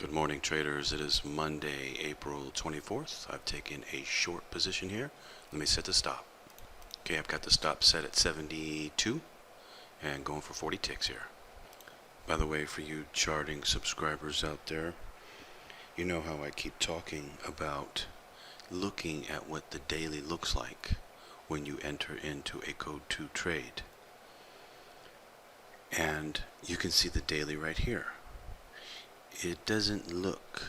Good morning, traders. It is Monday, April 24th. I've taken a short position here. Let me set the stop. Okay, I've got the stop set at 72 and going for 40 ticks here. By the way, for you charting subscribers out there, you know how I keep talking about looking at what the daily looks like when you enter into a code 2 trade. And you can see the daily right here. It doesn't look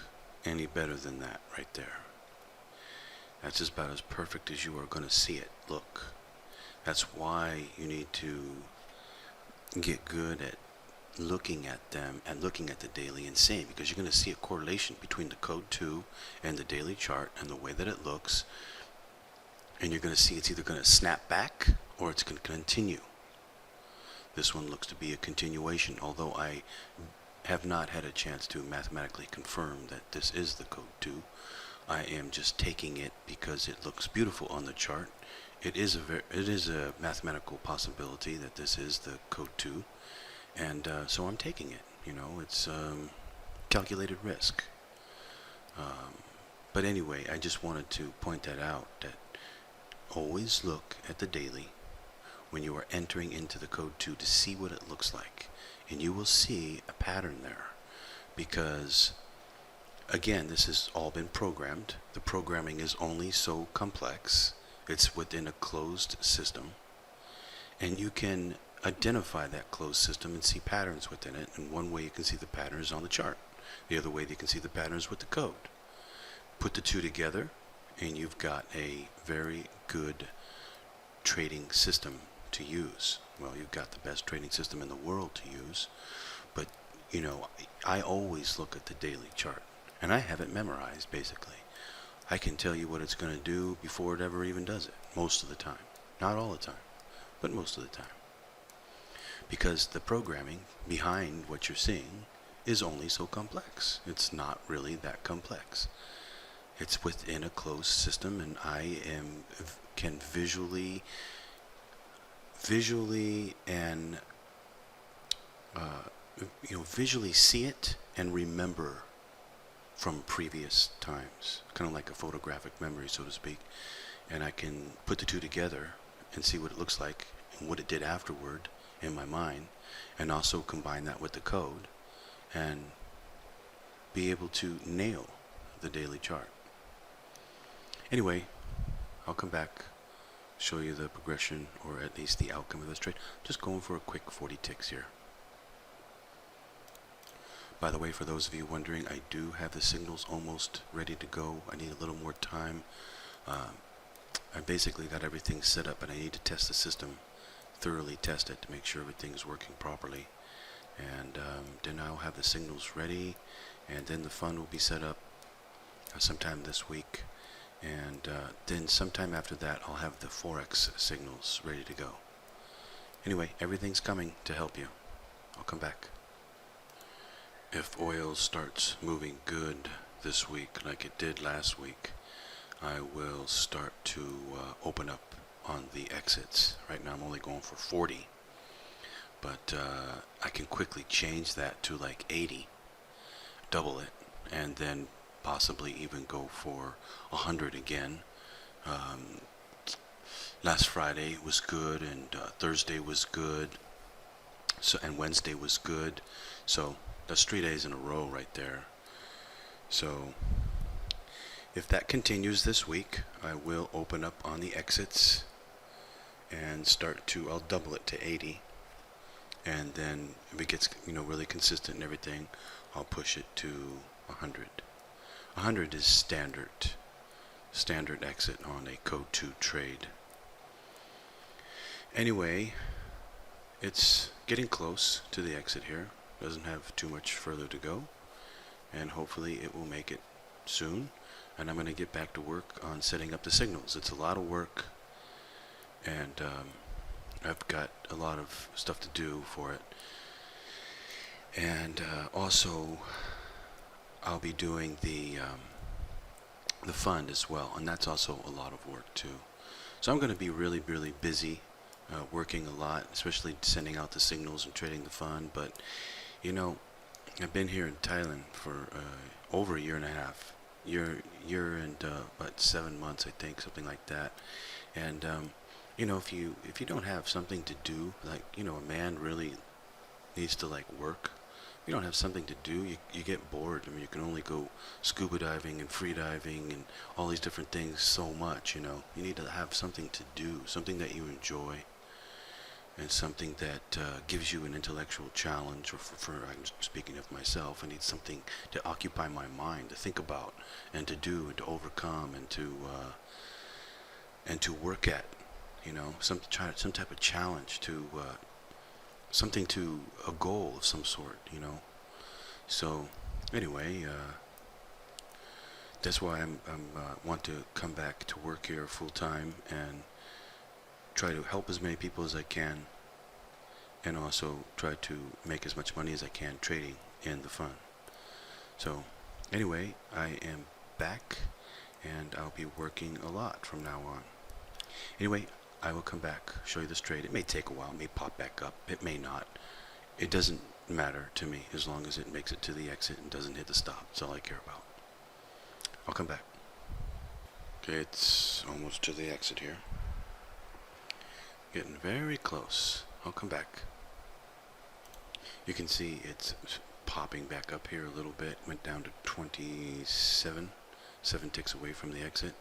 any better than that right there. That's just about as perfect as you are going to see it look. That's why you need to get good at looking at them and looking at the daily and seeing, because you're going to see a correlation between the code 2 and the daily chart and the way that it looks, and you're going to see it's either going to snap back or it's going to continue. This one looks to be a continuation, although I have not had a chance to mathematically confirm that this is the code 2. I am just taking it because it looks beautiful on the chart. It is a mathematical possibility that this is the code 2, and so I'm taking it. You know, it's calculated risk. But anyway, I just wanted to point that out, that always look at the daily when you are entering into the code 2 to see what it looks like. And you will see a pattern there, because again, this has all been programmed. The programming is only so complex. It's within a closed system, and you can identify that closed system and see patterns within it. And one way you can see the pattern is on the chart. The other way you can see the pattern is with the code. Put the two together and you've got a very good trading system to use. Well, you've got the best trading system in the world to use, but you know, I always look at the daily chart, and I have it memorized basically. I can tell you what it's going to do before it ever even does it, most of the time. Not all the time, but most of the time. Because the programming behind what you're seeing is only so complex. It's not really that complex. It's within a closed system, and I can visually and visually see it and remember from previous times, kind of like a photographic memory, so to speak. And I can put the two together and see what it looks like and what it did afterward in my mind, and also combine that with the code and be able to nail the daily chart. Anyway, I'll come back, show you the progression, or at least the outcome of this trade. Just going for a quick 40 ticks here. By the way, for those of you wondering, I do have the signals almost ready to go. I need a little more time. I basically got everything set up, and I need to test the system, thoroughly test it to make sure everything's working properly. And then I'll have the signals ready, and then the fund will be set up sometime this week. And then sometime after that, I'll have the Forex signals ready to go. Anyway, everything's coming to help you. I'll come back. If oil starts moving good this week like it did last week, I will start to open up on the exits. Right now I'm only going for 40, but I can quickly change that to like 80, double it, and then possibly even go for 100 again. Last Friday was good, and Thursday was good, and Wednesday was good. So that's 3 days in a row right there. So if that continues this week, I will open up on the exits and I'll double it to 80. And then if it gets, really consistent and everything, I'll push it to 100. 100 is standard exit on a code 2 trade. Anyway, it's getting close to the exit here. Doesn't have too much further to go, and hopefully it will make it soon. And I'm going to get back to work on setting up the signals. It's a lot of work, and I've got a lot of stuff to do for it. And also I'll be doing the fund as well, and that's also a lot of work too. So I'm going to be really, really busy working a lot, especially sending out the signals and trading the fund. But I've been here in Thailand for over a year and a half, year and about 7 months, I think, something like that. And if you don't have something to do, like a man really needs to like work. If you don't have something to do, you get bored. I mean, you can only go scuba diving and free diving and all these different things so much. You need to have something to do, something that you enjoy, and something that gives you an intellectual challenge. Or I'm speaking of myself, I need something to occupy my mind, to think about, and to do, and to overcome, and to work at. Some type of challenge to something to a goal of some sort. So anyway, that's why I'm want to come back to work here full time and try to help as many people as I can, and also try to make as much money as I can trading in the fund. So anyway, I am back, and I'll be working a lot from now on. Anyway, I will come back, show you this trade. It may take a while, it may pop back up, it may not. It doesn't matter to me as long as it makes it to the exit and doesn't hit the stop. That's all I care about. I'll come back. Okay, it's almost to the exit here. Getting very close. I'll come back. You can see it's popping back up here a little bit. Went down to 27, 7 ticks away from the exit.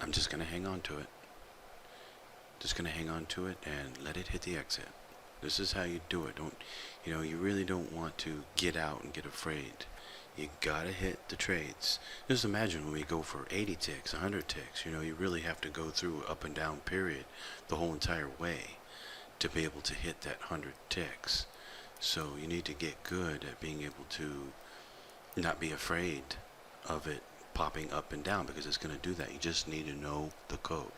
I'm just going to hang on to it. Just going to hang on to it and let it hit the exit. This is how you do it. You really don't want to get out and get afraid. You gotta hit the trades. Just imagine when we go for 80 ticks, 100 ticks, you really have to go through up and down period the whole entire way to be able to hit that 100 ticks. So you need to get good at being able to not be afraid of it popping up and down, because it's going to do that. You just need to know the code.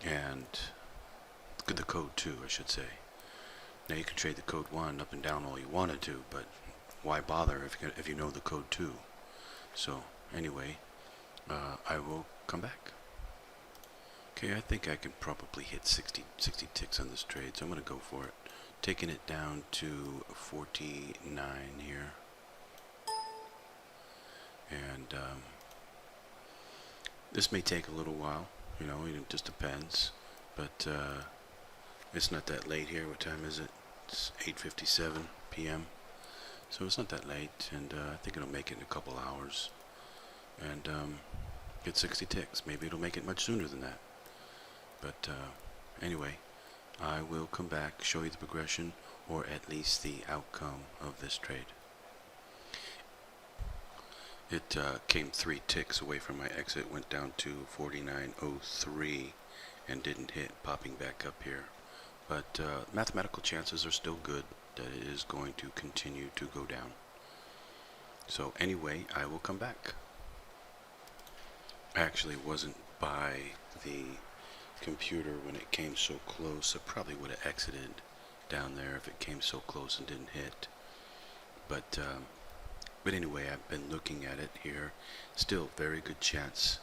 And the code 2, I should say. Now you can trade the code 1 up and down all you wanted to, but why bother if you know the code 2? So anyway, I will come back. Okay, I think I can probably hit 60 ticks on this trade, so I'm going to go for it. Taking it down to 49 here. And this may take a little while, it just depends. But it's not that late here. What time is it? It's 8:57 p.m. So it's not that late, and I think it'll make it in a couple hours. And get 60 ticks. Maybe it'll make it much sooner than that. But anyway, I will come back, show you the progression, or at least the outcome of this trade. It came 3 ticks away from my exit, went down to 49.03 and didn't hit, popping back up here. But mathematical chances are still good that it is going to continue to go down. So anyway, I will come back. I actually wasn't by the computer when it came so close. I probably would have exited down there if it came so close and didn't hit. But anyway, I've been looking at it here. Still very good chance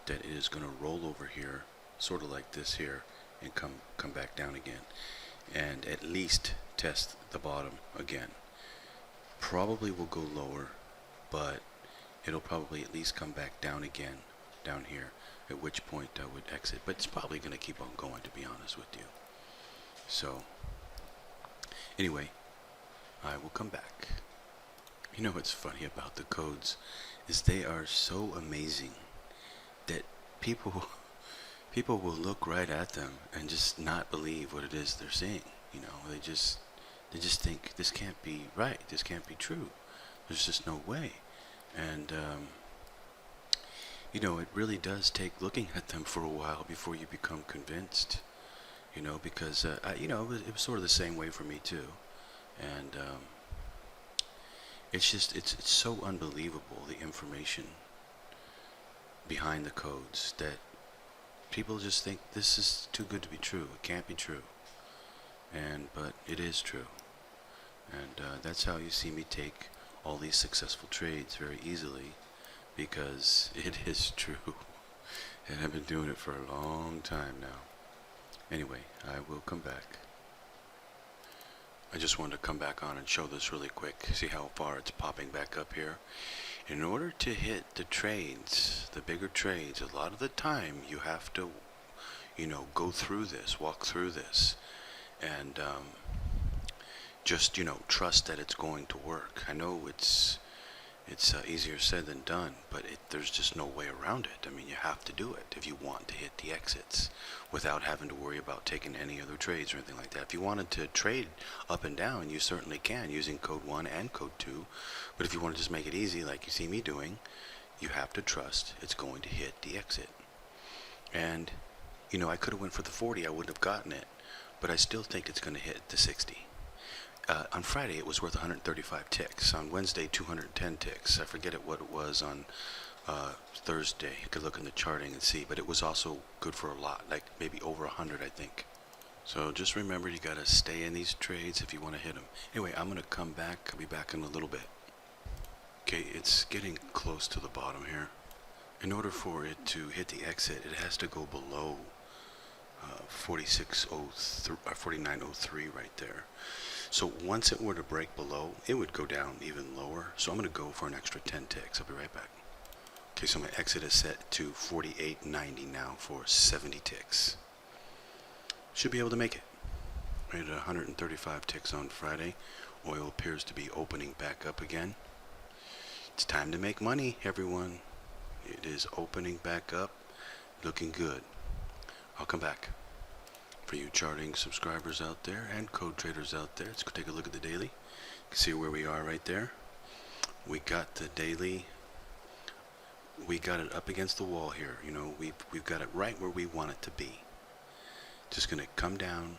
that it is going to roll over here, sort of like this here, and come back down again, and at least test the bottom again. Probably will go lower, but it'll probably at least come back down again, down here, at which point I would exit. But it's probably going to keep on going, to be honest with you. So anyway, I will come back. What's funny about the codes is they are so amazing that people will look right at them and just not believe what it is they're seeing. They just think this can't be right, this can't be true, there's just no way. And it really does take looking at them for a while before you become convinced. Because it was sort of the same way for me too. And it's so unbelievable, the information behind the codes, that people just think this is too good to be true. It can't be true. But it is true. And that's how you see me take all these successful trades very easily, because it is true. And I've been doing it for a long time now. Anyway, I will come back. I just wanted to come back on and show this really quick. See how far it's popping back up here? In order to hit the trades, the bigger trades, a lot of the time you have to, go through this, walk through this, and just, trust that it's going to work. I know it's easier said than done, but there's just no way around it. I mean, you have to do it if you want to hit the exits without having to worry about taking any other trades or anything like that. If you wanted to trade up and down, you certainly can using code 1 and code 2. But if you want to just make it easy like you see me doing, you have to trust it's going to hit the exit. And, I could have went for the 40. I wouldn't have gotten it. But I still think it's going to hit the 60. On Friday, it was worth 135 ticks. On Wednesday, 210 ticks. I forget what it was on Thursday. You could look in the charting and see, but it was also good for a lot, like maybe over 100, I think. So just remember, you got to stay in these trades if you want to hit them. Anyway, I'm going to come back. I'll be back in a little bit. Okay, it's getting close to the bottom here. In order for it to hit the exit, it has to go below 4603 or 4903 right there. So once it were to break below, it would go down even lower. So I'm going to go for an extra 10 ticks. I'll be right back. Okay, so my exit is set to 48.90 now for 70 ticks. Should be able to make it. Right at 135 ticks on Friday. Oil appears to be opening back up again. It's time to make money, everyone. It is opening back up, looking good. I'll come back. For you charting subscribers out there and code traders out there, let's go take a look at the daily. You can see where we are right there. We got the daily. We got it up against the wall here. We've got it right where we want it to be. Just gonna come down,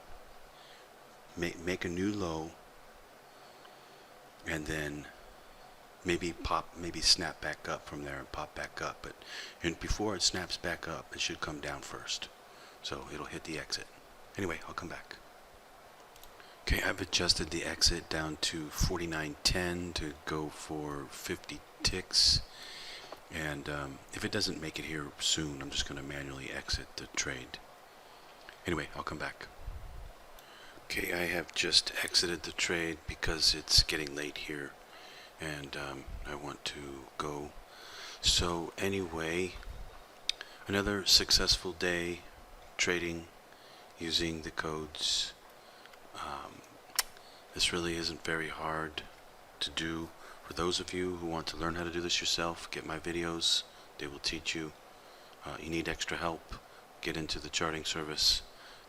make a new low, and then maybe snap back up from there and pop back up. But before it snaps back up, it should come down first. So it'll hit the exit. Anyway, I'll come back. Okay, I've adjusted the exit down to 49.10 to go for 50 ticks. And if it doesn't make it here soon, I'm just going to manually exit the trade. Anyway, I'll come back. Okay, I have just exited the trade because it's getting late here. And I want to go. So anyway, another successful day trading using the codes. This really isn't very hard to do. For those of you who want to learn how to do this yourself, get my videos. They will teach you. You need extra help, get into the charting service.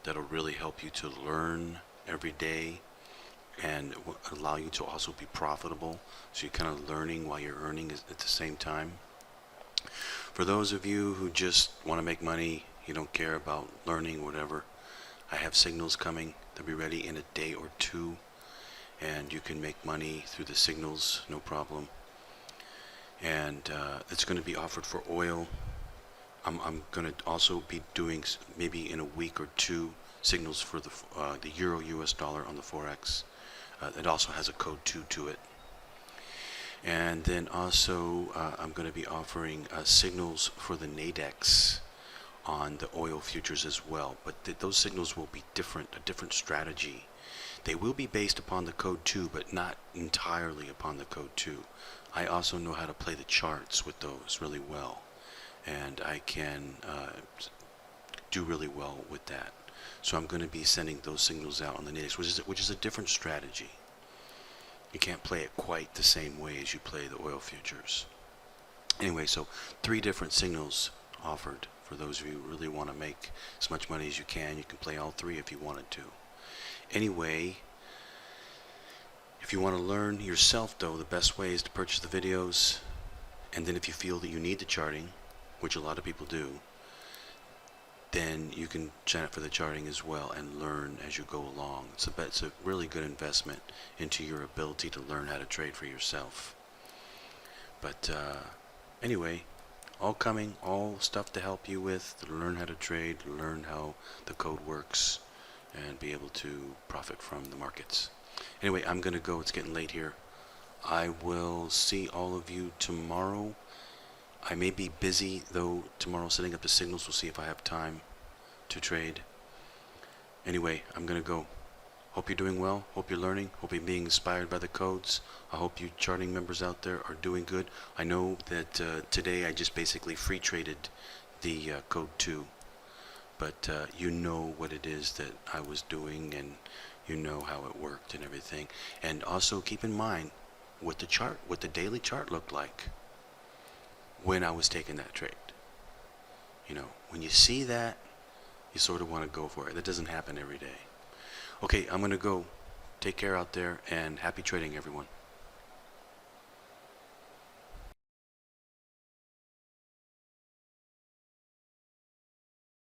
That'll really help you to learn every day and allow you to also be profitable. So you're kind of learning while you're earning at the same time. For those of you who just want to make money, you don't care about learning, whatever, I have signals coming. They'll be ready in a day or two, and you can make money through the signals, no problem. And it's going to be offered for oil. I'm going to also be doing maybe in a week or two signals for the euro US dollar on the Forex. It also has a code 2 to it. And then also I'm going to be offering signals for the Nadex on the oil futures as well, but those signals will be a different strategy. They will be based upon the code 2, but not entirely upon the code 2. I also know how to play the charts with those really well, and I can do really well with that. So I'm going to be sending those signals out on the Nadex, which is a different strategy. You can't play it quite the same way as you play the oil futures. Anyway, so 3 different signals offered. For those of you who really want to make as much money as you can play all 3 if you wanted to. Anyway, if you want to learn yourself, though, the best way is to purchase the videos. And then if you feel that you need the charting, which a lot of people do, then you can sign up for the charting as well and learn as you go along. It's a really good investment into your ability to learn how to trade for yourself. But anyway, all coming, all stuff to help you with, to learn how to trade, learn how the code works, and be able to profit from the markets. Anyway, I'm going to go. It's getting late here. I will see all of you tomorrow. I may be busy, though, tomorrow setting up the signals. We'll see if I have time to trade. Anyway, I'm going to go. Hope you're doing well. Hope you're learning. Hope you're being inspired by the codes. I hope you charting members out there are doing good. I know that today I just basically free traded the code 2, but you know what it is that I was doing, and you know how it worked and everything. And also keep in mind what the daily chart looked like when I was taking that trade. You know, when you see that, you sort of want to go for it. That doesn't happen every day. Okay, I'm going to go. Take care out there, and happy trading, everyone.